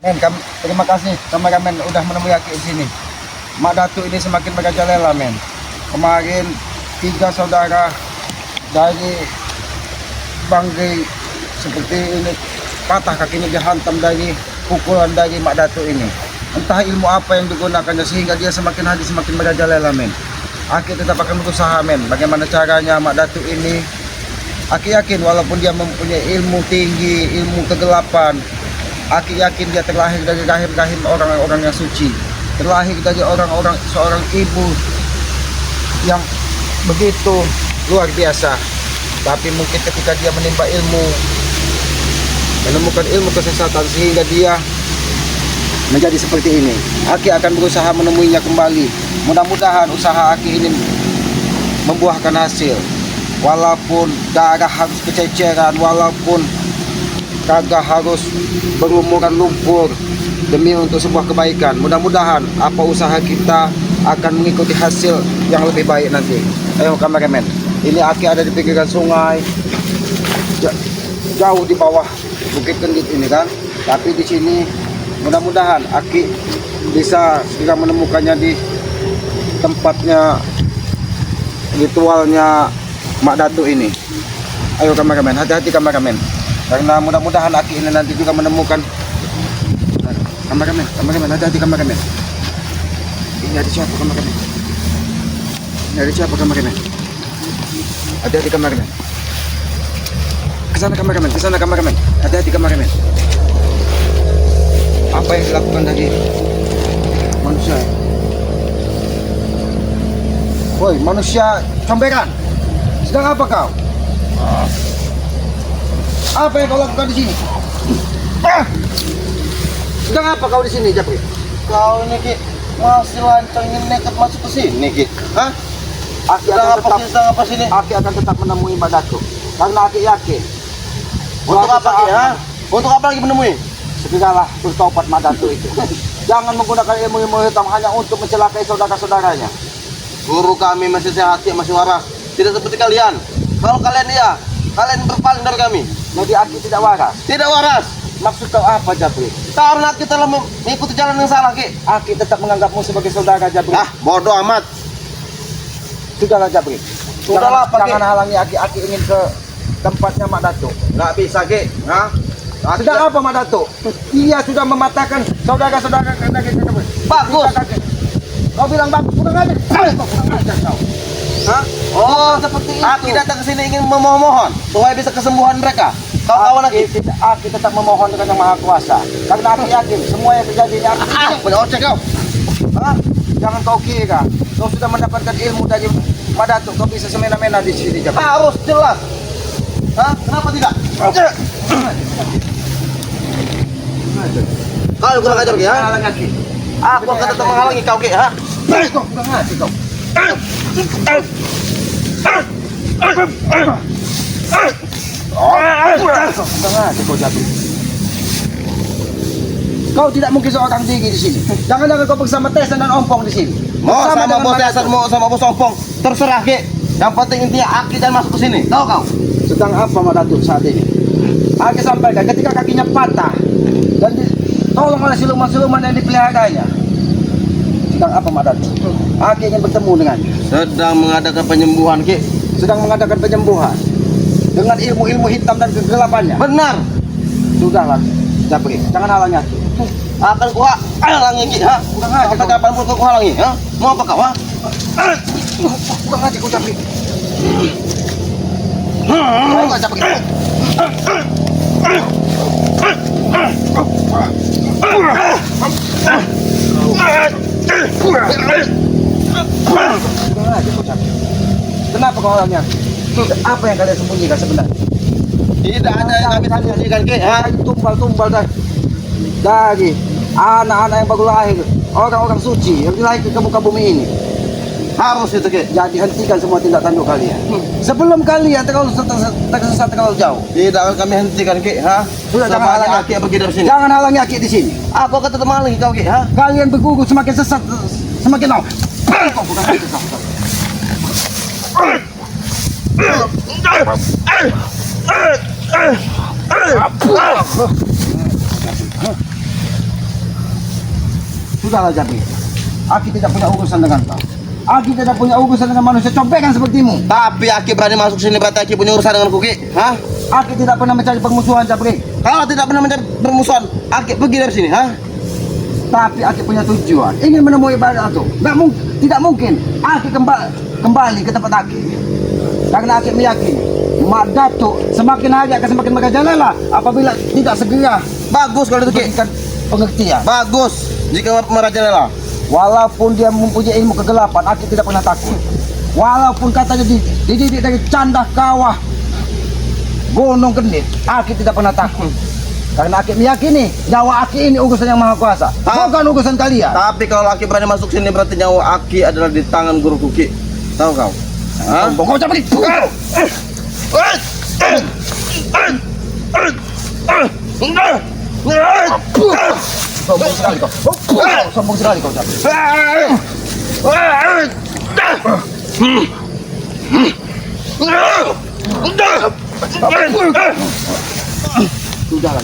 Men, terima kasih kameramen udah menemui Aki di sini. Mak Datuk ini semakin merajalela, men. Kemarin 3 saudara dari Banggai seperti ini patah kakinya dihantam dari pukulan dari Mak Datuk ini. Entah ilmu apa yang digunakannya sehingga dia semakin hari semakin merajalela, men. Aki tetap akan berusaha, men. Bagaimana caranya Mak Datuk ini? Aki yakin walaupun dia mempunyai ilmu tinggi, ilmu kegelapan, Aki yakin dia terlahir dari rahim-rahim orang-orang yang suci, terlahir dari orang-orang seorang ibu yang begitu luar biasa. Tapi mungkin ketika dia menimba ilmu, menemukan ilmu kesesatan sehingga dia menjadi seperti ini. Aki akan berusaha menemuinya kembali. Mudah-mudahan usaha Aki ini membuahkan hasil. Walaupun darah harus kececeran, walaupun kagak harus berlumuran lumpur demi untuk sebuah kebaikan. Mudah-mudahan apa usaha kita akan mengikuti hasil yang lebih baik nanti. Ayo kameramen, ini Aki ada di pinggiran sungai, jauh di bawah Bukit Kendit ini kan. Tapi di sini mudah-mudahan Aki bisa segera menemukannya di tempatnya ritualnya Mak Datuk ini. Ayo kameramen, hati-hati kameramen. Karena mudah-mudahan Aki ini nanti juga menemukan. Kameramen, hati-hati kameramen. Ini ada siapa kameramen? Ini ada siapa kameramen? Hati-hati kameramen. Kesana kameramen. Hati-hati kameramen. Apa yang dilakukan tadi manusia? Woi, manusia comberan. Sedang apa kau? Apa yang kau lakukan di sini? Sedang apa kau di sini, Japri? Kau ini Ki masih lancang ingin nekat masuk ke sini Ki. Hah? Aki akan tetap menemui Mak Datuk. Karena Aki yakin. Untuk apa Ki? Ha? Untuk apa lagi menemui? Segeralah bertobat Mak Datuk itu. Jangan menggunakan ilmu-ilmu hitam hanya untuk mencelakai saudara-saudaranya. Guru kami masih sehat, masih waras. Tidak seperti kalian. Kalau kalian kalian berpaling dari kami. Jadi Aki tidak waras. Tidak waras. Maksud kau apa, Japri? Karena kita telah mengikuti jalan yang salah, Ki. Aki tetap menganggapmu sebagai saudara, Japri. Ah, bodoh amat. Sudahlah, Japri. Sudahlah, Pak, Ki. Jangan halangi Aki ingin ke tempatnya Mak Datuk. Nggak bisa, Ki. Hah? Sudah apa Mak Datuk? Dia sudah mematahkan saudara-saudara kita. Bagus. Kau bilang bagus, kurang ajar. Kau kurang ajar kau. Hah? Oh, seperti itu. Aki datang ke sini ingin memohon supaya bisa kesembuhan mereka. Kawan-kawan Aki. Aki tetap memohon dengan Yang Maha Kuasa. Karena Aki yakin semua yang terjadi ini Aki. Benar kau. Hah? Jangan kau kira kau sudah mendapatkan ilmu dari Mak Datuk, kau bisa semena-mena di sini, Japri. Harus jelas. Hah? Kenapa tidak? Kau kurang ajar Ki, ha? Halangi Aki. Aku akan tetap menghalangi kau Ki, ha? Kau kurang ajar kau. Kau jatuh. Kau tidak mungkin seorang tinggi di sini. Jangan-jangan kau bersama Tesan dan Ompong di sini. Mau sama dengan bos Mak Tesan, Datuk. mau sama bos Ompong, terserah Ki. Yang penting intinya Aki jangan masuk ke sini. Tahu kau? Sedang apa Mak Datuk saat ini? Aki sampaikan ketika kakinya patah dan ditolong oleh siluman-siluman yang dipeliharanya. Sedang apa Mak Datuk? Aki ingin bertemu dengannya. Sedang mengadakan penyembuhan Ki. Sedang mengadakan penyembuhan dengan ilmu-ilmu hitam dan kegelapannya. Benar. Sudahlah, Japri, jangan halangi Aki. Akan ku halangi Ki, ha? Kurang ajar Sampai kau. kapanpun ku halangi, ha? Mau apa kau, ha? Kurang ajar kau, Japri. Ayo nggak Japri. Kurang ajar kau, Japri. Kenapa kau halangi Aki? Apa yang kalian sembunyikan sebenarnya? Tidak ada yang kami sembunyikan Ki, ha? Tumbal-tumbal dari anak-anak yang baru lahir, orang-orang suci yang dilahirkan ke muka bumi ini. Harus itu Ki. Jadi hentikan semua tindak tanduk kalian sebelum kalian tersesat terlalu jauh. Tidak akan kami hentikan Ki, ha? Sudah, jangan halangi Aki pergi dari sini. Jangan halangi Aki di sini. Aku akan tetap menghalangi kau Ki, ha? Kalian bergugur semakin sesat, semakin lama. Kau bukan itu, kau. Sudahlah Jabi. Aki tidak punya urusan dengan kau. Aki tidak punya urusan dengan manusia cobekan sepertimu. Tapi Aki berani masuk sini berarti Aki punya urusan dengan Kuki. Hah? Aki tidak pernah mencari permusuhan Jabri. Kalau tidak pernah mencari permusuhan, Aki pergi dari sini, hah? Tapi Aki punya tujuan. Ingin menemui Badato. Tidak mungkin. Aki kembali ke tempat Aki. Karena Aki meyakini Mak Datuk semakin hari akan semakin merajalela apabila tidak segera Bagus kalau itu Ki. berikan pengertian. Bagus jika merajalela. Walaupun dia mempunyai ilmu kegelapan, Aki tidak pernah takut. Walaupun katanya dididik dari candah kawah gunung kendit, Aki tidak pernah takut. Karena Aki meyakini nyawa Aki ini urusan yang maha kuasa, bukan urusan kalian. Tapi kalau Aki berani masuk sini berarti nyawa Aki adalah di tangan guru Kuki. Tahu kau? Hah? Kau cabut. Sombong sekali kau. Sombong sekali kau cabut. Sudahlah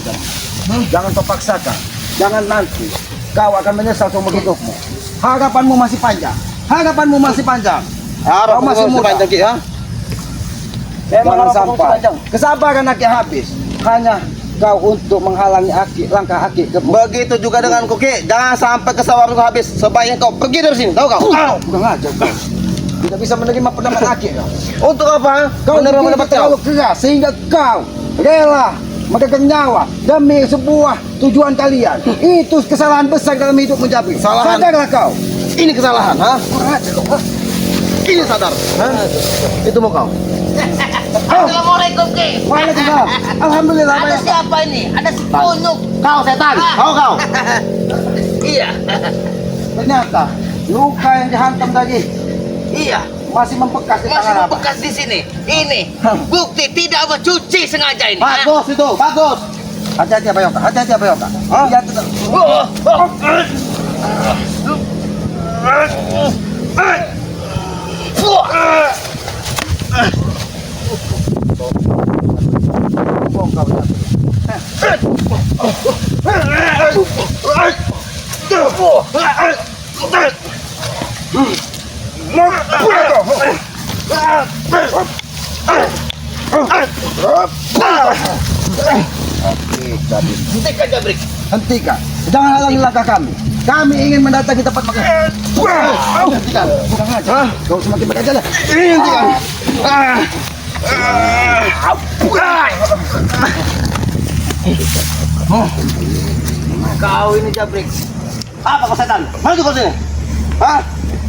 jangan kau paksakan. Jangan nanti kau akan menyesal seumur hidupmu. Harapanmu masih panjang. Harapanmu masih panjang. Harap Kau masih muda. panjang Ki, ha? Jangan sampai kesabaran Aki habis hanya kau untuk menghalangi Aki, langkah Aki ke Begitu juga dengan Kuki. Jangan sampai kesabaran kau habis. Sebaiknya kau pergi dari sini. Tahu kau? Kurang ajar kau. Tidak bisa menerima pendapat Aki kau. Untuk apa? Kau Menerima pendapat kau. terlalu keras sehingga kau rela memegang nyawa demi sebuah tujuan kalian. Itu kesalahan besar dalam hidup menjadi. Kesalahan. Sadarlah kau. Ini kesalahan, ha? Kurang ajar kau. Ini sadar. Ha? Itu mau kau. Assalamualaikum Ki. Waalaikumsalam. Alhamdulillah. Ada banyak. siapa ini? Ada si Kunyuk. Kau setan. Kau. Iya. Ternyata luka yang dihantam tadi Iya. masih membekas di Masih tangan abang. membekas di sini. Ini bukti tidak mencuci sengaja ini. Bagus itu. Bagus. Hati-hati Abang Yoka. Hati-hati Abang Yoka. Dia tetap. Bohong kau tadi. Hentikan Jabrik. Hentikan. Jangan halangi langkah kami. Kami ingin mendatangi tempat makan. Hentikan. Kurang ajar. Kau semakin berjalan. Hentikan. Kau ini Jabrik. Apa kau setan? Maju kau sini. Hah?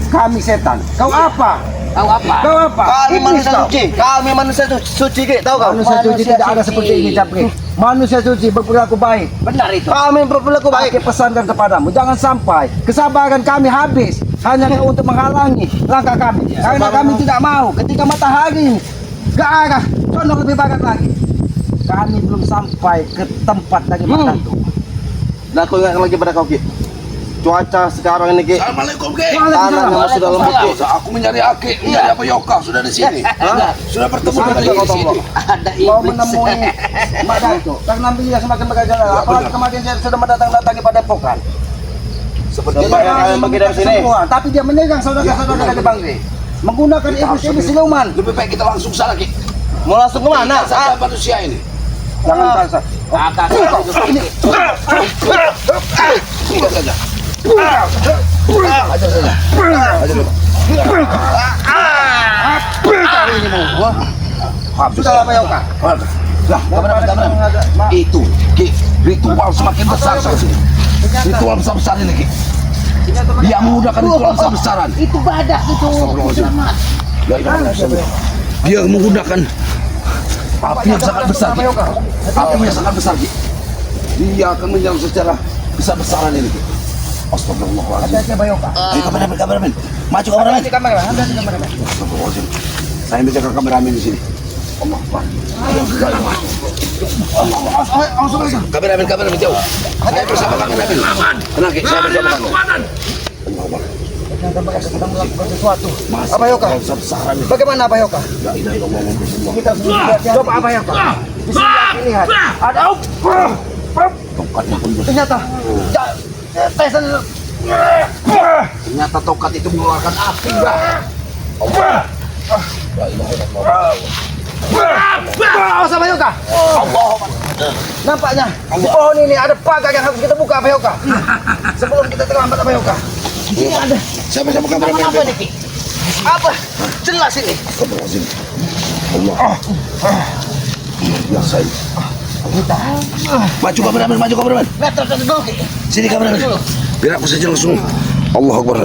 Kami setan. Kau apa? Kau apa? Kau apa? Kami Iblis manusia kau. suci. Kami manusia suci, Ki. Tahu kau? Manusia suci Manusia tidak ada suci. seperti ini, Jabri. Manusia suci berperilaku baik. Benar itu. Kami berperilaku baik. Aku pesankan kepadamu, jangan sampai kesabaran kami habis hanya untuk menghalangi langkah kami. Karena kami tidak mau ketika matahari ke arah condong lebih barat lagi. Kami belum sampai ke tempat dari Badato. Dan aku ingatkan lagi pada kau, Ki. Cuaca sekarang ini, Ki. Assalamualaikum Ki. Tanah yang masih dalam bukit. Aku mencari Aki, mencari apa Yoka sudah di sini. Hah? Sudah bertemu Sana dengan juga dia kau di sini. tombol. Ada Mau iblis. menemui Badato. Karena dia semakin merajalela. Apalagi kemarin saya sudah mendatangi Padepokan. Sepertinya kalian pergi dari sini. Semua, tapi dia menyerang saudara-saudara dari Bangre. Menggunakan iblis-iblis siluman. Lebih baik kita langsung sana Ki. Mau langsung kemana? Kita saja manusia ini. Jangan paksa. Kakak Ini Kita saja. ajar saja. Kali ini mau. Sudah lama ya Kak. Lah, itu Ki, ritual semakin besar saat ini. Ritual besar-besar ini Ki. Dia memudahkan ritual besar-besaran. itu badak itu. Selamat. La ilaha illallah. Dia menggunakan api yang sangat besar, Ki. Api yang sangat besar, Ki. Dia akan menyerang secara besar-besaran ini, Ki. Astagfirullahaladzim. Hati-hati Bayoka. Ayo kameramen. Maju kameramen. Hati kamera, hati kameramen. Astagfirullahaladzim. Saya menjaga kameramen di sini. Allah Akbar. Kameramen jauh. Saya bersama kameramen. Tenang, Ki. Saya bersama kameramen. Allah Akbar. Sedang melakukan sesuatu. Masih Abayoka. besar-besaran ini. Bagaimana Abayoka? La ilaha illallah Muhammadur Rasulullah. Kita harus hati-hati. Coba Abayoka. Di sini Aki lihat. Ada Tongkatnya pun besar. ternyata tesan Ternyata tongkat itu mengeluarkan api, Mbah. Awas Bayoka. Nampaknya di pohon ini ada pagar yang harus kita buka Bayoka. Sebelum kita terlambat Bayoka. Di sini ada. Siapa kameramen? Apa nih, Ki? Apa? Jelas ini. Astagfirullahaladzim. Allah. Biasa ini. Maju kameramen. Meter dulu, Ki. Sini kameramen. Biar aku saja langsung. Allah Akbar.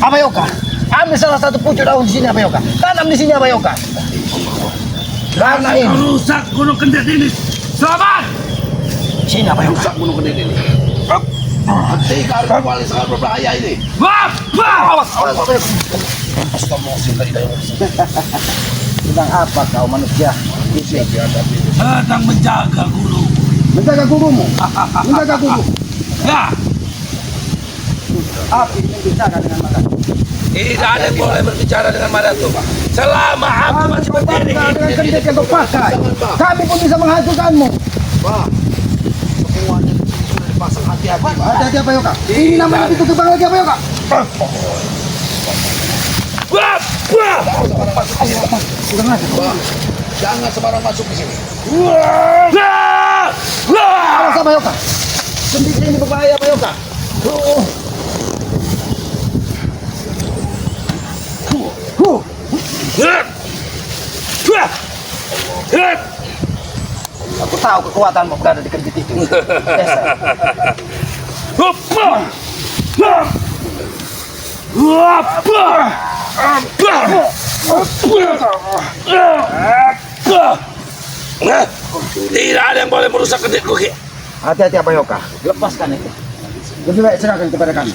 Abayoka, ambil salah satu pucuk daun di sini Abayoka. Tanam di sini Abayoka. Karena ini Rusak gunung kendet ini. Selamat. sini Abayoka. Rusak gunung kendet ini. Hati karena wali sangat berbahaya ini. Awas Abayoka. Astagfirullahaladzim. Sedang apa kau manusia? Sedang menjaga guru. Menjaga gurumu. Menjaga guru. Ya, Api ingin bicara dengan mata. tidak ada yang boleh berbicara dengan Madatu. Selama aku masih berdiri. Dengan kendet yang kau pakai, kami pun bisa menghancurkanmu. Semuanya sudah dipasang hati-hati. Hati-hati Abayoka. Ini namanya pintu gerbang lagi Abayoka. Kurang aja. Jangan sembarang masuk ke sini. Awas Abayoka. Kendit ini berbahaya Abayoka. Aku tahu kekuatanmu berada di kendit itu. Tidak ada yang boleh merusak kenditku, Ki. Hati-hati Abayoka. Lepaskan itu. Lebih baik serahkan kepada kami.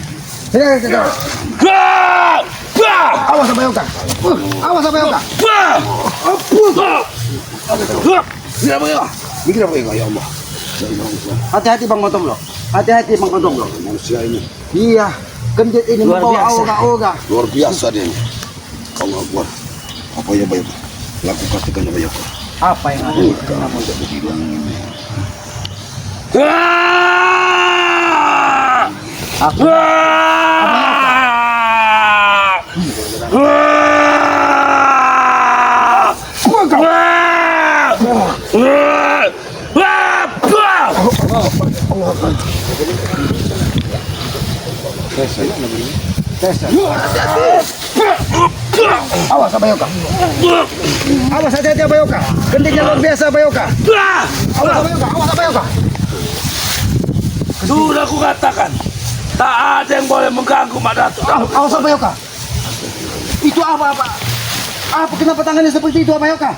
Serahkan kepada kami. Awas Abayoka. Awas Abayoka. Tidak boleh. Mikir apa ya Allah. Hati-hati Bang Montonglo. Hati-hati Bang Montonglo. Manusia ini Iya, kendit ini Luar membawa biasa. aura-aura. luar biasa dia. Allah Akbar. Apa ya Bayu? Lakukan tekan ya Bayu. Apa yang ada di telingamu? Aku awas Abayoka. Awas hati-hati Abayoka. Kenditnya luar biasa Abayoka. Awas Abayoka, awas Abayoka. Sudah aku katakan, tak ada yang boleh mengganggu Madatu. Awas Abayoka. Itu apa? Apa kenapa tangannya seperti itu Abayoka?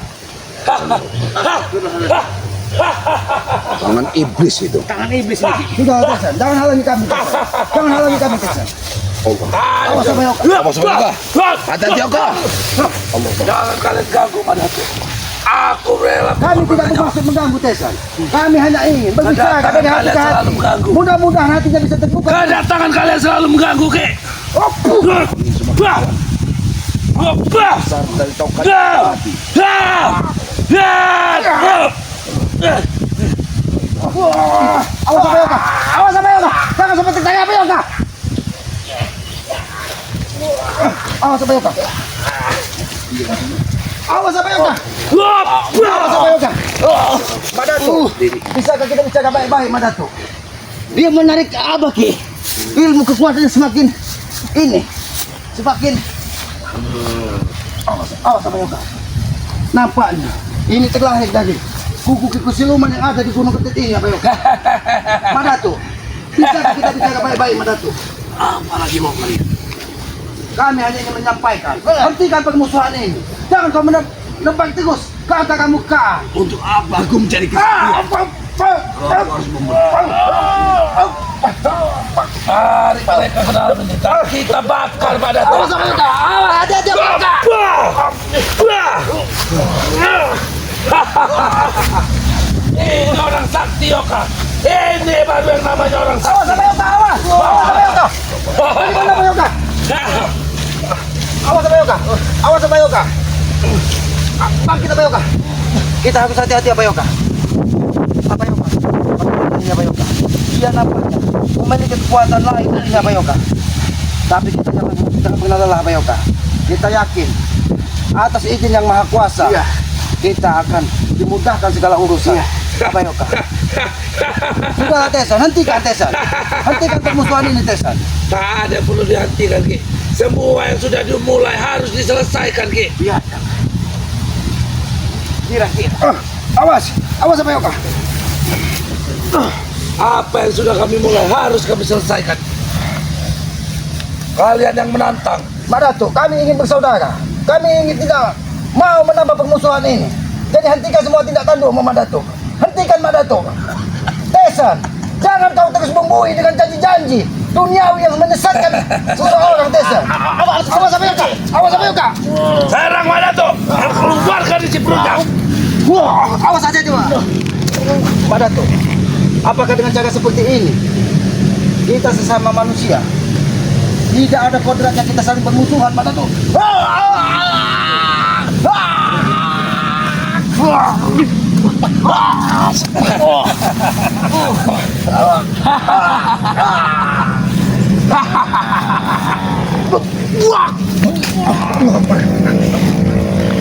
Tangan iblis itu. Tangan iblis ini. Sudah Tesan, jangan halangi kami Tesan. Jangan halangi kami Tesan. Awas Abayoka. Apa sebenarnya? Hati-hati Yoga. Jangan kalian ganggu Madatu. Aku rela. Kami tidak bermaksud mengganggu Tesan. Kami hanya ingin berbicara dari hati ke hati. Mudah-mudahan hatinya bisa terbuka. Kedatangan kalian selalu mengganggu, Ki. Besar dari tongkat. Awas Abayoka. Awas Abayoka. Jangan seperti saya Abayoka. Awas Abayoka. Awas Abayoka. Awas Abayoka. Madatu. Bisakah kita bicara baik-baik Madatu? Dia menarik ke Abah, Ki. Ilmu kekuatannya semakin ini. Semakin awas Abayoka. Nampaknya ini terlahir dari kuku-kuku siluman yang ada di Gunung Kendet ini Abayoka. Madatu. Bisakah kita bicara baik-baik Madatu? Apalagi mau kalian? Kami hanya ingin menyampaikan, hentikan permusuhan ini. Jangan kau menebak terus ke antara muka. Untuk apa aku mencari kesaktian? Tarik mereka ke dalam penjara. Kita bakar Madatu. Awas Abayoka, awas hati-hati Abayoka. Ini orang sakti, Yoka. Ini baru yang namanya orang Awas sakti. Abayoka, awas. Awas Abayoka. Bagaimana Abayoka? Awas Abayoka. Awas Abayoka. Bangkit Abayoka. Kita harus hati-hati Abayoka. Abayoka, pagkakuatan niya Abayoka. Dia nampaknya memiliki kekuatan lain dari Abayoka. Tapi kita jangan mengenal Abayoka. Kita yakin atas izin yang maha kuasa, kita akan dimudahkan segala urusan. Abayoka. Sudahlah Tesan, hentikan Tesan. Hentikan permusuhan ini Tesan. Tak ada perlu dihentikan Ki. Semua yang sudah dimulai harus diselesaikan Ki. Iya. Kira-kira. Awas Abayoka. Apa yang sudah kami mulai harus kami selesaikan. Kalian yang menantang. Madatu, kami ingin bersaudara. Kami ingin tidak mau menambah permusuhan ini. Jadi hentikan semua tindak tanduk Madatu. Hentikan Madatu. Tesan, jangan kau terus membuih dengan janji-janji duniawi yang menyesatkan seseorang Tesan. Awas Abayoka. Serang Madatu. Keluarkan isi perutnya. Wah, awas aja coba. Madatu, apakah dengan cara seperti ini kita sesama manusia tidak ada kodratnya kita saling bermusuhan Madatu?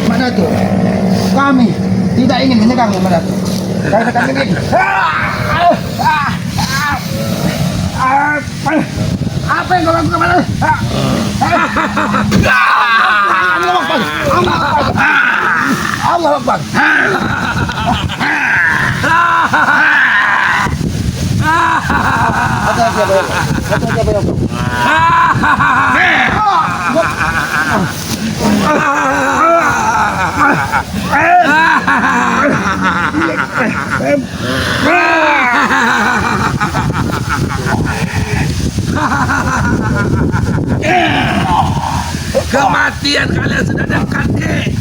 Madatu, kami tidak ingin menyerang Madatu. Karena kami ingin apa yang kau lakukan Madatu? Allah Akbar. Hati-hati Abayoka. Hati-hati Abayoka. Kematian kalian sudah dekat Ki.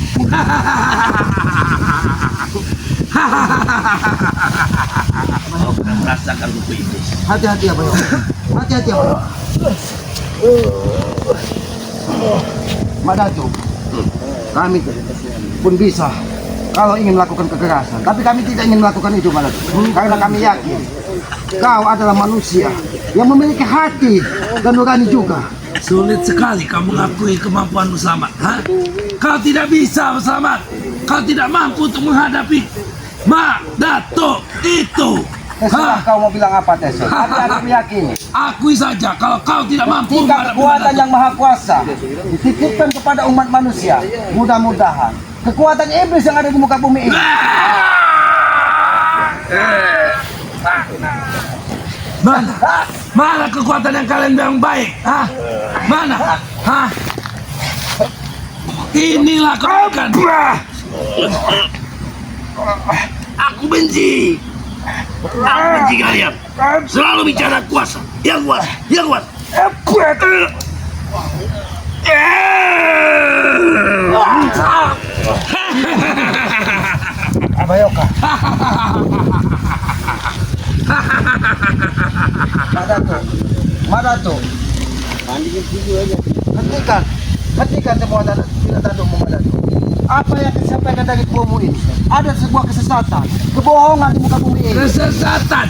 Kau pernah merasakan rupa iblis. Hati-hati Abayoka. Hati-hati Abayoka. Madatu, kami pun bisa kalau ingin melakukan kekerasan, tapi kami tidak ingin melakukan itu Madatu. Karena kami yakin kau adalah manusia yang memiliki hati dan nurani juga. Sulit sekali kau mengakui kemampuanmu Slamet. Kau tidak bisa Slamet. Kau tidak mampu untuk menghadapi Madatu itu. Terserah kau mau bilang apa Tesan. Tapi aku meyakini Akui saja kalau kau tidak mampu jika menghadapi kekuatan Madatu. yang maha kuasa dititipkan kepada umat manusia, mudah-mudahan kekuatan iblis yang ada di muka bumi ini Mana kekuatan yang kalian bilang baik? Mana? Inilah kebaikan. Aku benci. Aku benci kalian. Selalu bicara kuasa. Yang kuat. Yang kuat. Abayoka. Madatu. Hentikan semua tindak tandukmu Madatu. Apa yang disampaikan dari kubumu ini ada sebuah kesesatan, kebohongan di muka bumi ini. Kesesatan.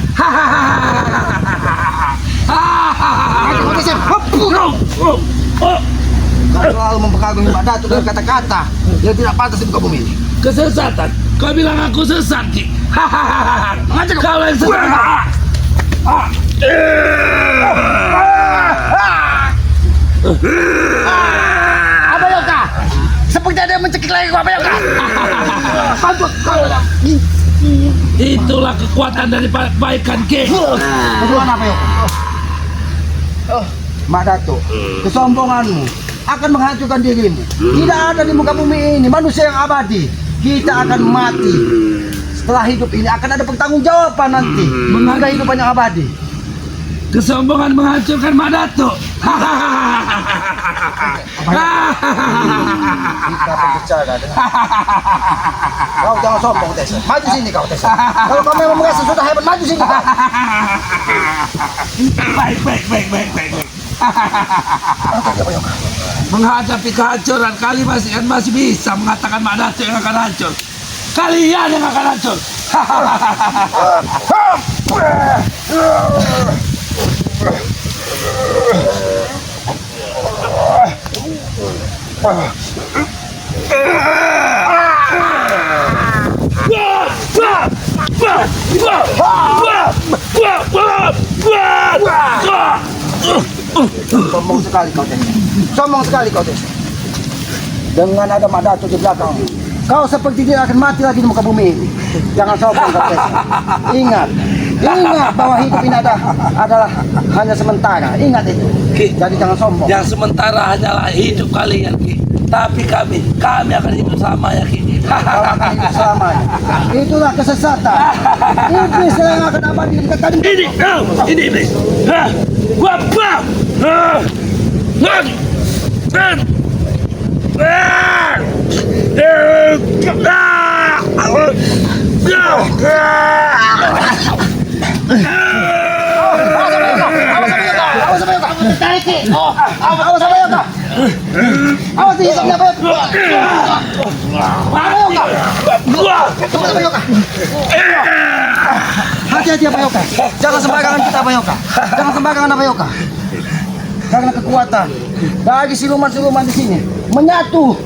Kau selalu mempengaruhi Madatu dengan kata-kata yang tidak pantas di muka bumi ini. Kesesatan. Kau bilang aku sesat, Ki. Kau yang sesat. Abayoka, seperti ada yang mencekik lagi kau Abayoka. Itulah kekuatan dari kebaikan, Ki. Bagaimana Abayoka? Madatu, kesombonganmu akan menghancurkan dirimu. Tidak ada di muka bumi ini manusia yang abadi. Kita akan mati. Setelah hidup ini akan ada pertanggungjawaban nanti mengenai kehidupan yang abadi. Kesombongan menghancurkan Madatu. Kita berbicara dengan kau jangan sombong Tesan. Maju sini kau Tesan. Kalau kau memang merasa sudah hebat, maju sini kau. Baik. Menghadapi kehancuran kalian masih bisa mengatakan Madatu yang akan hancur. Kalian yang akan hancur. Sombong sekali kau Tes. Sombong sekali kau Tes. Dengan ada Mak Datuk di belakang, kau seperti tidak akan mati lagi di muka bumi ini. Jangan sombong kau Tes. Ingat bahwa hidup ini adalah hanya sementara. Ingat itu. Jadi jangan sombong. Yang sementara hanyalah hidup kalian, Ki. Tapi kami akan hidup selamanya, Ki. Kau akan hidup selamanya. Itulah kesesatan. Iblis yang akan abadi di dekat kami. Ini iblis. Wapah. Awas sama Yoka. Tarik Ki. Awas sama Yoka. Awas di Yoka. Sama Yoka. Hati-hati Pak Yoka. Jangan sembarangan kita Pak Yoka. Jangan sembarangan Pak Yoka. Karena kekuatan dari siluman-siluman di sini menyatu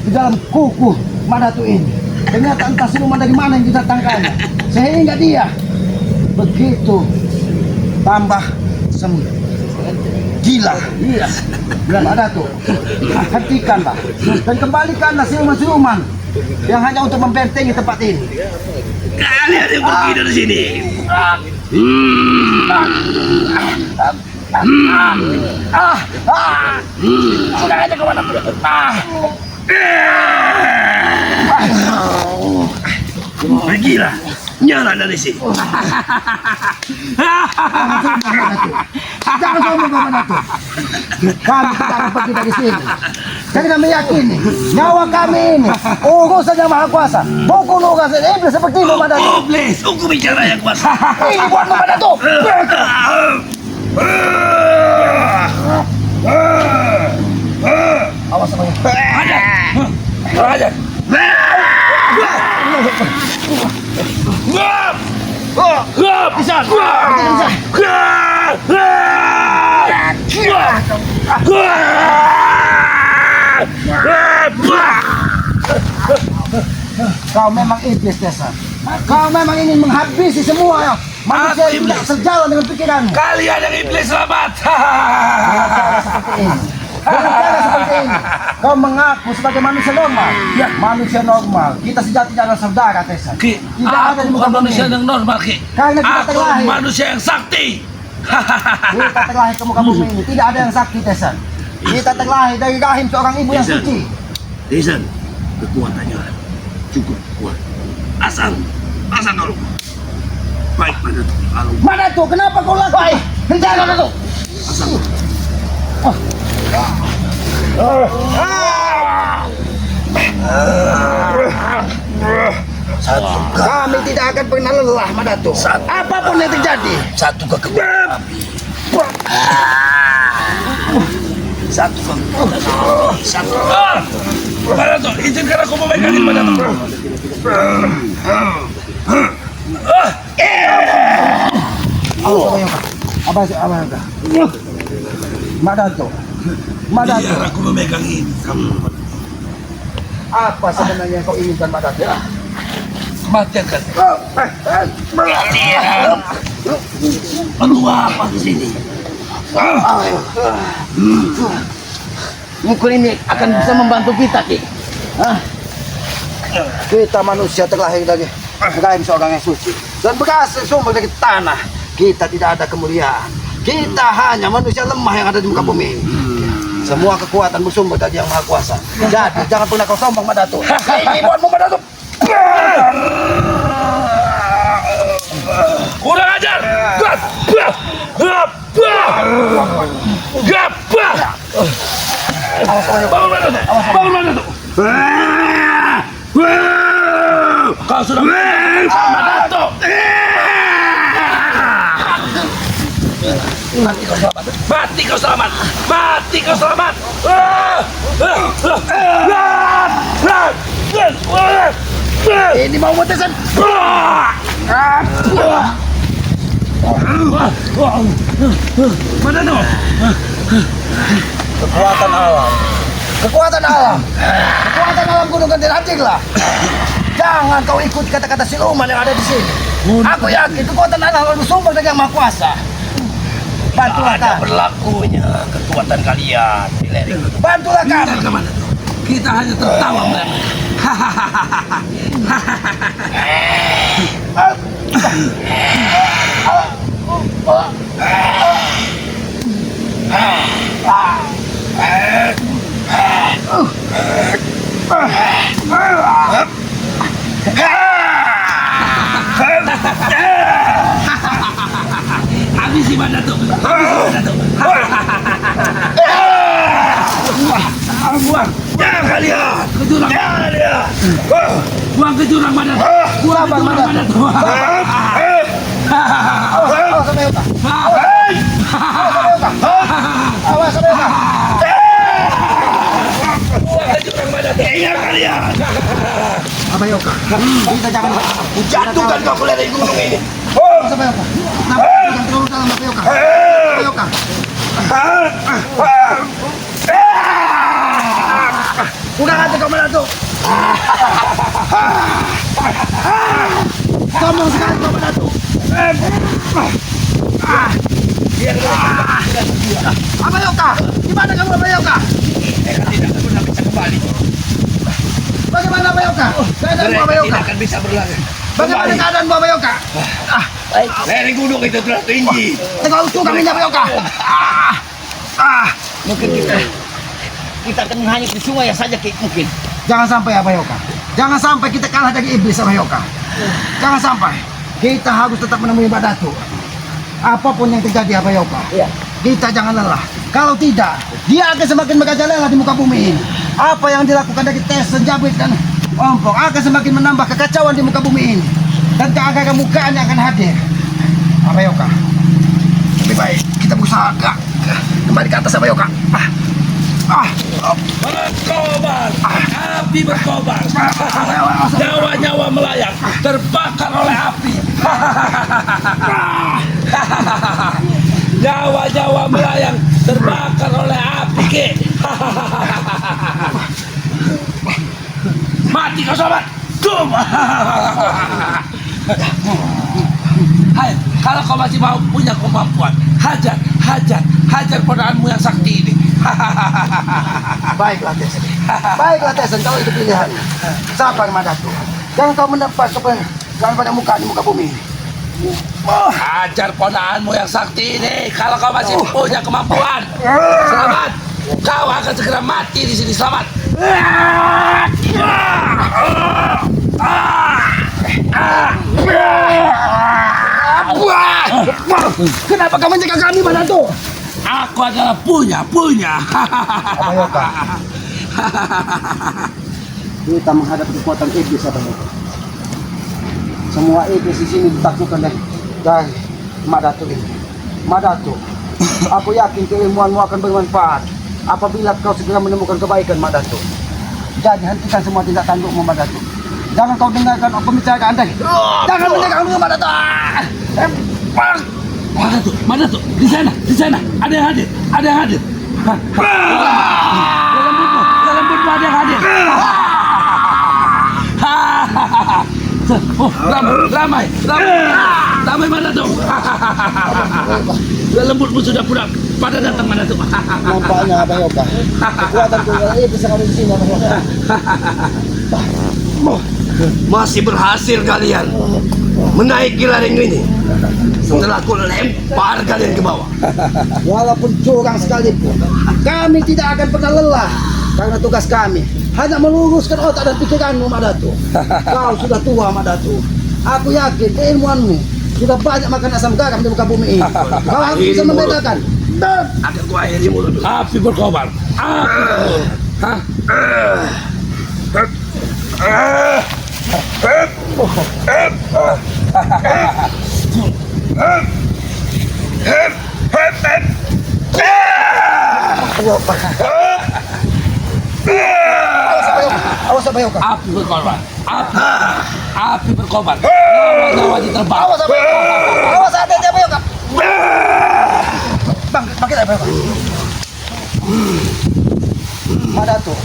di dalam kuku Mak Datuk ini. Ternyata entah siluman dari mana yang didatangkannya, sehingga dia begitu tambah gila. Iya. Bilang Mak Datuk, hentikanlah dan kembalikanlah siluman-siluman yang hanya untuk membentengi tempat ini. Kalian yang pergi dari sini. Sudah aja kemana pun. Pergilah, nyala dari sini. Jangan sombong Mak Datuk. Kami tidak akan pergi dari sini. Jadi kami yakini nyawa kami ini urusan yang Maha Kuasa. Bukan urusan iblis seperti itu Mak Datuk. Iblis, aku bicara yang kuasa. Ini buatmu Mak Datuk. Awas sama Ajar. Kau memang iblis Desa. Kau memang ingin menghabisi semua manusia yang tidak sejalan dengan pikiranmu. Kalian yang iblis selamat. Dengan cara seperti ini, kau mengaku sebagai manusia normal. Ya, manusia normal. Kita sejatinya adalah saudara, Tesa. Ki, Tidak ada di aku muka bukan bumi. manusia yang normal, Ki. Karena kita Aku terlahir. manusia yang sakti. Kita terlahir ke muka bumi ini. Tidak ada yang sakti, Tesa. Kita terlahir dari rahim seorang ibu yang Tesa. suci. Desan, kekuatannya cukup kuat. Asal dulu. Baik, mana tuh? Kalau Mana tuh? Kenapa kau lakukan? Hentikan mana tuh? asal. Satu Kami tidak akan pernah lelah, Mak Datuk. Apapun yang terjadi. satu kekuatan api. Satu kekuatan api. Satu. Mana tuh? Izinkan aku memegangin mana tuh? Awas sama Yoka. Abang Yoka. Mak Datuk. Mak Datuk. Biar aku memegangin kamu. Apa sebenarnya yang kau inginkan, Mak Datuk? Mati akan. Perlu apa di sini? Mukul ini akan bisa membantu kita, Ki. Kita manusia terlahir dari rahim seorang yang suci dan berasal sumber dari tanah. Kita tidak ada kemuliaan. Kita hanya manusia lemah yang ada di muka bumi ini. Semua kekuatan bersumber dari Yang Maha Kuasa. Jadi jangan pernah kau sombong, Mak Datuk. Ini buatmu, Mak Datuk. Kurang ajar! Gapah! Gapah! Bangun mana tuh? Bangun mana tuh? Kau sudah sama Dato. Mati kau selamat. Mati kau selamat. Mati kau selamat. Ini mau mutesan. Mana tu? Kekuatan alam. Kekuatan alam. Kekuatan alam gunung gantian anjing lah. Jangan kau ikut kata-kata siluman yang ada di sini. Aku yakin kekuatan alam bersumber dari Yang Maha Kuasa. Bantulah Ada kami. berlakunya kekuatan kalian. Bantulah kami. Kita kemana tu? Kita hanya tertawa mereka. Habis di mana tu? Buang! Jangan kalian! Ke jurang! Jangan kalian! Buang ke jurang mana tu? Buang ke jurang mana tu? Awas sama Yoka. Awas sama Yoka. Buang ke jurang mana tu? Ingat kalian! Apa Yoka? Kita jangan Jatuhkan kau kuliah dari gunung ini! Awas sama Yoka. Jangan terlalu dalam apa Yoka. Apa Yoka? Udah aja kau melatu. Sombong sekali kau melatu. Apa Yoka? Gimana kamu apa Yoka? Tidak pernah bisa kembali. Bagaimana apa Yoka? Keadaanmu apa Yoka? Tidak akan bisa berlari. Bagaimana keadaanmu apa Yoka? Lereng gunung itu terlalu tinggi. Terlalu tukang ini apa Yoka? Mungkin kita akan hanya di sungai saja mungkin. Jangan sampai apa Yoka. Jangan sampai kita kalah dari iblis sama Yoka. Jangan sampai. Kita harus tetap menemui Mbak Datu. Apapun yang terjadi apa Yoka. Kita jangan lelah. Kalau tidak, dia akan semakin merajalela di muka bumi ini. Apa yang dilakukan dari tes senjabit dan ompong akan semakin menambah kekacauan di muka bumi ini. Dan keagangan akan hadir. Apa Yoka? Lebih baik kita berusaha kembali ke atas apa Yoka. Berkobar, api berkobar, nyawa-nyawa melayang terbakar oleh api. Nyawa-nyawa melayang terbakar oleh api. Ke. Mati kau sobat. Dum. Hai, kalau kau masih mau punya kemampuan, hajar ponakanmu yang sakti ini. Baiklah Tesen. Baiklah Tesen, kalau itu pilihan. Sabar Madatu. Jangan kau mendapat pada muka bumi. Hajar ponakanmu yang sakti ini. Kalau kau masih punya kemampuan, selamat. Kau akan segera mati di sini. Selamat. Kenapa kau menjaga kami Madatu? Aku adalah punya. Apa Yoka? Kita menghadapi kekuatan iblis apa Yoka? Semua iblis di sini ditaklukkan dari Madatu ini. Madatu, aku yakin keilmuanmu akan bermanfaat apabila kau segera menemukan kebaikan Madatu. Jadi hentikan semua tindak tandukmu Madatu. Jangan kau dengarkan pembicaraan tadi. Jangan mendengarkan dulu Madatu. Mana tuh? Di sana. Ada yang hadir. Dalam lembutmu ada yang hadir. Oh, ramai mana tuh? Lembutmu sudah pulang. Pada datang mana tuh? Nampaknya apa Yoka? Kekuatan tunggal iblis yang ada di sini apa Yoka? Masih berhasil kalian menaiki lereng ini setelah aku lempar kalian ke bawah. Walaupun curang sekalipun, kami tidak akan pernah lelah karena tugas kami hanya meluruskan otak dan pikiranmu Madatu. Kau sudah tua Madatu. Aku yakin keilmuanmu sudah banyak makan asam garam di muka bumi ini. Kau harus bisa membedakan. Ada ku akhiri mulut. Api berkobar. Awas sa bayo ka. Api berkorban. Api berkorban. Nyawa-nyawa diterbang. Awas sa bayo ka. Awas sa bayo ka. Bang, bakit bayo ka? Mak Datuk.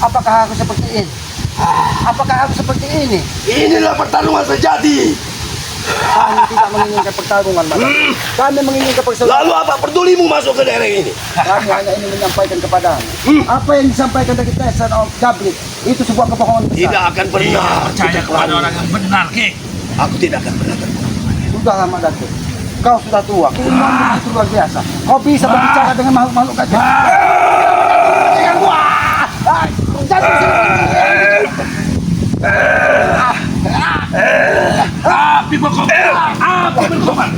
Apakah aku seperti ini? Apakah aku seperti ini? Inilah pertarungan sejati. Kami tidak menginginkan pertarungan, Mak Datuk. Kami menginginkan persaudaraan. Lalu apa pedulimu masuk ke daerah ini? Kami hanya ingin menyampaikan kepada apa yang disampaikan dari Tesan Om Jabrik itu sebuah kebohongan besar. Tidak akan pernah percaya kepada orang yang benar, Ki. Aku tidak akan pernah tergoda. Sudah lama Datuk. Kau sudah tua, keilmuanmu itu luar biasa. Kau bisa berbicara dengan makhluk-makhluk gajah. Dengan gua. Jangan Api berkorban. Api berkorban.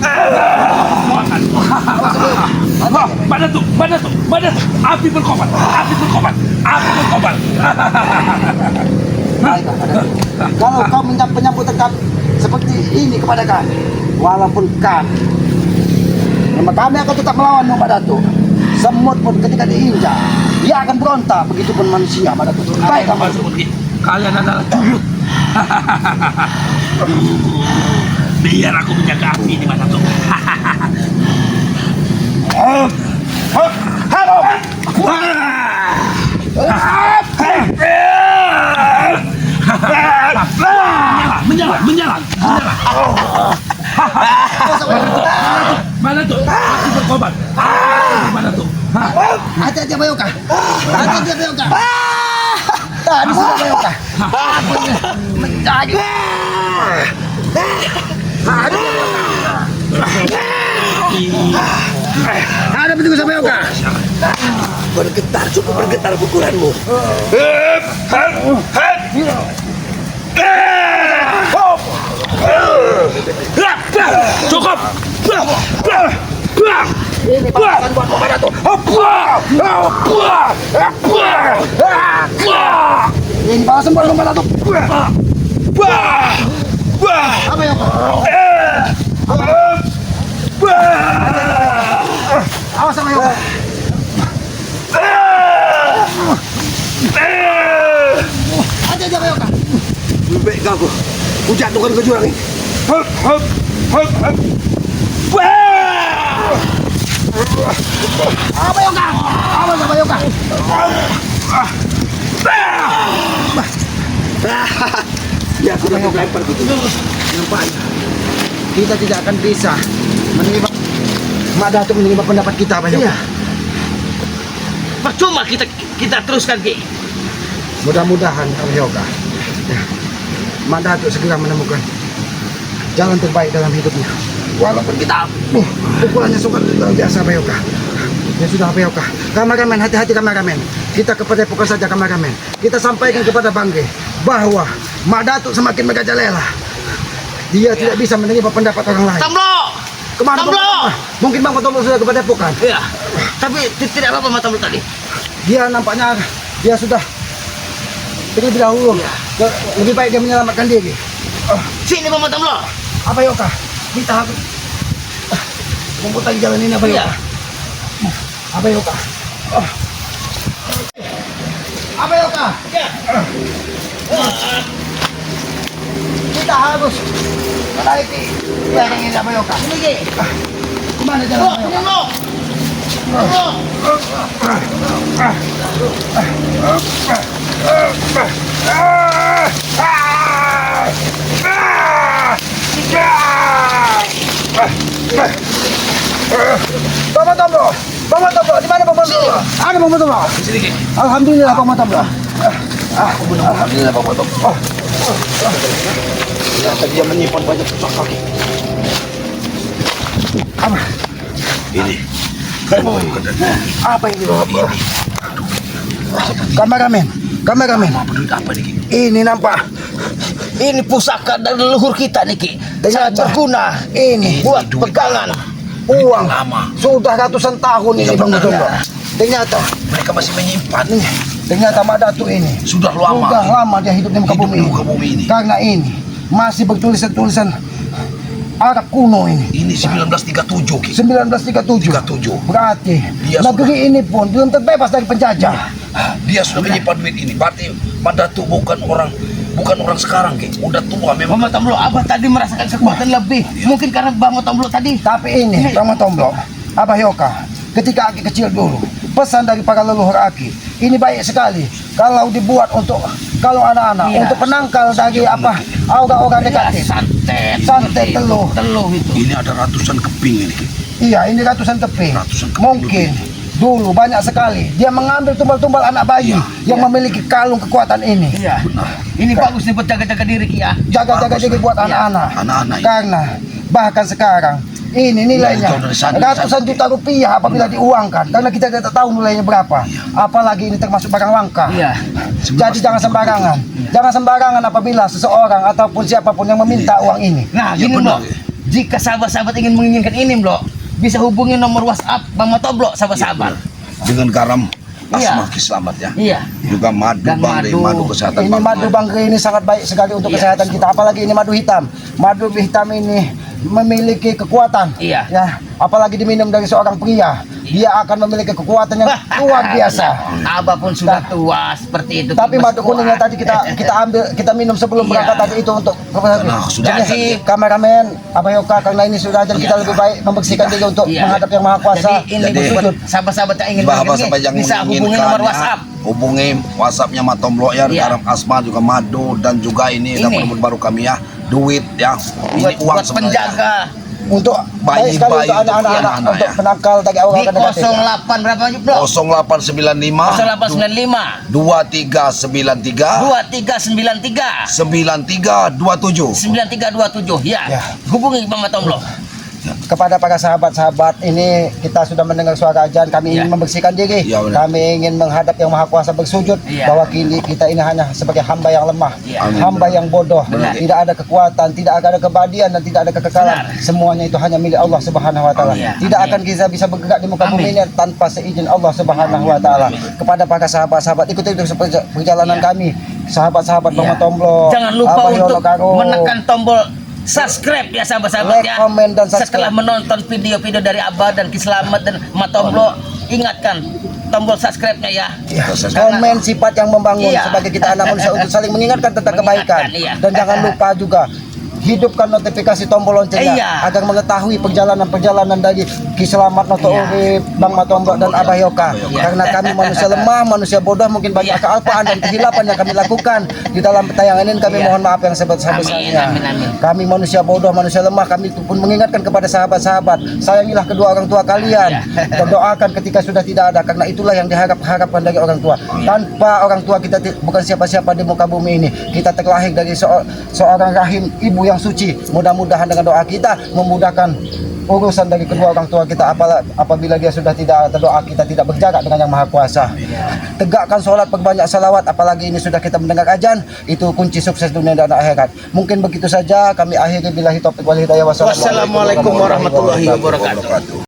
Mana tuh? Api berkorban. Api berkorban. Api berkorban. baiklah, Datuk. Kalau kau penyambutan kami seperti ini kepada kami, walaupun kami akan tetap melawanmu, Pak Datuk. Semut pun ketika diinjak, dia akan berontak. Begitupun manusia, Pak Datuk. Baiklah, Pak Datuk. Kalian adalah culut. Biar aku menjaga api di mana tuh. Menyala. Mana tuh? Api berkorban. Mana tuh? Hati-hati, Bayoka. Hati-hati, Bayoka. Tadi sudah Bayoka. Menjadi. Ada betul sama Bayoka. Bergetar, cukup bergetar pukulanmu. Cukup. Ini pasukan buat Bapak Datuk. Ini balasan buat Bapak Datuk. Apa ya, Pak? Awas sama Bayoka. Aja Bayoka. Lebih baik aku jatuhkan ke jurang ini. Bayoka. Awas sama Bayoka. Ya, aku udah lempar gitu. Nampaknya kita tidak akan bisa menerima Mak Datuk menerima pendapat kita, Bayoka. Iya. Percuma kita teruskan, Ki. Mudah-mudahan Bayoka, Mak Datuk segera menemukan jalan terbaik dalam hidupnya. Walaupun kita pukulannya sangat luar biasa, Bayoka. Ya sudah, Bayoka. Kameramen, hati-hati kameramen. Kita kepada pokok saja kameramen. Kita sampaikan kepada Bangge bahwa Mak Datuk semakin merajalela. Dia tidak bisa menerima pendapat orang lain. Tamlo! Kemana Tamlo! Bang? Mungkin Bang Tomlo sudah kepada Pokan. Iya. Tapi tidak apa-apa Tamlo tadi. Dia nampaknya dia sudah terlebih dahulu. Lebih baik dia menyelamatkan diri. Sini Mama Tamlo. Apa Yoka? Kita harus memutar jalan ini, apa Yoka? Apa Yoka? Apa Yoka? Kita harus menaiki jalan ini, apa Yoka? Sini, Ki. Kemana jalan apa Yoka? Tamlo. Tamlo. Bang Tomlo, di mana Bang Tomlo? Ada Bang Tomlo. Di sini, Ki. Alhamdulillah Bang Tomlo. Alhamdulillah, Pak Potong. Ternyata dia menyimpan banyak pusaka, Ki. Apa? Ini. Apa ini? Kameramen. Apa nih, Ki? Ini nampak. Ini pusaka dari leluhur kita nih, Ki. Sangat Ternyata berguna. ini Buat pegangan. uang lama. sudah ratusan tahun ini Bang Tomlo. Ternyata Mereka masih menyimpan. Mak Datuk ini Sudah lama. sudah lama dia hidup di muka Hidup bumi di muka bumi ini. Karena ini masih bertulisan-tulisan Arab kuno ini. Ini 1937, Ki. 1937. 37. Berarti Dia negeri ini pun belum terbebas dari penjajah. Dia sudah menyimpan duit ini. Berarti Madatu bukan orang sekarang, Ki. Udah tua memang. Bang Matomblo, Abah tadi merasakan kekuatan lebih. Mungkin karena Bang Matomblo tadi. Tapi ini, Bang Matomblo, Abah Yoka, ketika Aki kecil dulu, pesan dari para leluhur Aki, ini baik sekali kalau dibuat untuk kalau anak-anak Iya. untuk penangkal dari apa aura-aura negatif. Santet teluh. itu. Ini ada ratusan keping ini, Ki. Iya, ini ratusan keping. Ratusan keping Mungkin dulu banyak sekali dia mengambil tumbal-tumbal anak bayi yang memiliki kalung kekuatan ini. Iya. Ini bagus nih buat jaga-jaga diri Ki ya. Jaga-jaga diri buat anak-anak. Anak-anak ini. Karena bahkan sekarang ini nilainya Dari sana, ratusan juta rupiah apabila diuangkan, karena kita tidak tahu nilainya berapa. Apalagi ini termasuk barang langka. Iya. Jadi jangan sembarangan. Jangan sembarangan apabila seseorang ataupun siapapun yang meminta uang ini. Nah, Ya, gini benar. Bro. Jika sahabat-sahabat ingin menginginkan ini, Bro, bisa hubungi nomor WhatsApp Bang Matomblo, sahabat-sahabat. Dengan garam Iya. Asma Selamat ya. Iya. Juga madu Dan Bangre, madu. madu kesehatan Ini madu bangkri ini sangat baik sekali untuk Iya. kesehatan kita. Apalagi ini madu hitam. Madu hitam ini memiliki kekuatan. Iya. Ya, apalagi diminum dari seorang pria, dia akan memiliki kekuatan yang luar biasa. Abah pun sudah tua seperti itu. Tapi Mas madu kuningnya kuat. tadi kita minum sebelum Iya. berangkat tadi itu untuk Nah, sudah Jadi- kameramen Abah Yoka, karena ini sudah aja kita lebih baik membersihkan diri untuk Iya. menghadap yang Maha Kuasa. Jadi ini Jadi- buat sahabat-sahabat yang ingin Bapak menginginkan sampai yang bisa hubungi menginginkan nomor ya, WhatsApp. hubungi WhatsAppnya Matomblo ya, Iya. garam Asma juga madu dan juga ini Ini. dapat baru kami ya, duit ya, ini uang Buat penjaga Untuk baik sekali Bayi-bayi untuk untuk anak-anak anak-anak untuk ya. penangkal dari di aura negatif. 08 berapa Bro? 0895 0895 2393 2393 9327. 9327 ya. Ya. Hubungi Bang Matomblo. Kepada para sahabat-sahabat ini, kita sudah mendengar suara azan, kami ingin Ya. membersihkan diri. Ya, benar. Kami ingin menghadap yang Maha Kuasa bersujud Ya. bahwa kita ini hanya sebagai hamba yang lemah, Ya. Amin. hamba yang bodoh. Benar. Tidak ada kekuatan, tidak ada kebadian dan tidak ada kekekalan. Benar. Semuanya itu hanya milik Allah Subhanahu wa taala. Amin. Tidak Amin. akan kita bisa bergerak di muka bumi Amin. ini tanpa seizin Allah Subhanahu wa taala. Kepada para sahabat-sahabat, ikuti terus perjalanan Ya. kami. Sahabat-sahabat Bang Ya. Matomblo. Jangan lupa Abah untuk Yono Karo. menekan tombol subscribe ya sahabat-sahabat Like, ya. comment, dan subscribe. Setelah menonton video-video dari Abah dan Ki Slamet dan Matomblo, ingatkan tombol subscribe-nya ya. Ya, Karena- komen sifat yang membangun Iya. sebagai kita anak manusia untuk saling mengingatkan tentang kebaikan. Mengingatkan, iya. Dan jangan lupa juga hidupkan notifikasi tombol loncengnya Iya. agar mengetahui perjalanan-perjalanan dari Ki Slamet, Noto Iya. Urip, Bang Matomblo dan Abah Yoka. Iya. Karena kami manusia lemah, manusia bodoh, mungkin banyak Iya. kealpaan dan kehilapan yang kami lakukan di dalam tayangan ini. Kami Iya. mohon maaf yang sebesar-besarnya. Amin, amin, amin. Kami manusia bodoh, manusia lemah. Kami pun mengingatkan kepada sahabat-sahabat, sayangilah kedua orang tua kalian Iya. dan doakan ketika sudah tidak ada, karena itulah yang diharapkan dari orang tua. Tanpa orang tua kita bukan siapa-siapa di muka bumi ini. Kita terlahir dari seorang rahim ibu yang suci. Mudah-mudahan dengan doa kita memudahkan urusan dari kedua orang tua kita, apabila dia sudah tidak ada doa kita tidak berjarak dengan yang Maha Kuasa. Tegakkan sholat, perbanyak salawat, apalagi ini sudah kita mendengar azan, itu kunci sukses dunia dan akhirat. Mungkin begitu saja kami akhiri, billahi taufiq wal hidayah. Wassalamualaikum warahmatullahi wabarakatuh.